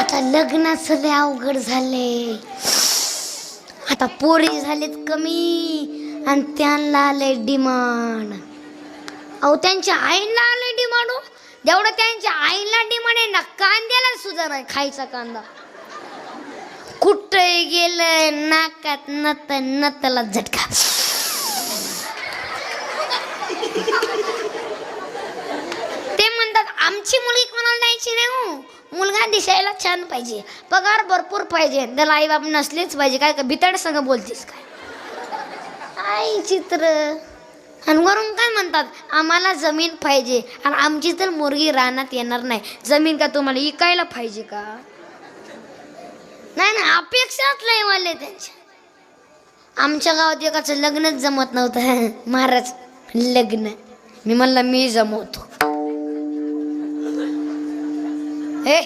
आता लग्नाचं लय अवघड झाले. आता पोरी झालेत कमी आणि त्यांना आले डिमांड. अहो त्यांच्या आईला आले डिमांड. हो जेवढं त्यांच्या आईला डिमांड आहे ना, कांद्याला सुद्धा नाही खायचा कांदा. कुठे गेलं नाकात नतला झटका. ते म्हणतात आमची मुलगी कोणाला द्यायची नाही. हो मुलगा दिसायला छान पाहिजे, पगार भरपूर पाहिजे, त्याला आई बाप नसलेच पाहिजे. काय का भिताड संग बोलतीस काय आई चित्र. आणि वरून काय म्हणतात आम्हाला जमीन पाहिजे आणि आमची तर मुलगी रानात येणार नाही. जमीन का तुम्हाला इकायला पाहिजे का? नाही ना, अपेक्षाच लय वाले त्यांच्या. आमच्या गावात एकाचं लग्नच जमत नव्हतं. महाराज लग्न, मी म्हणलं मी जमवतो. हे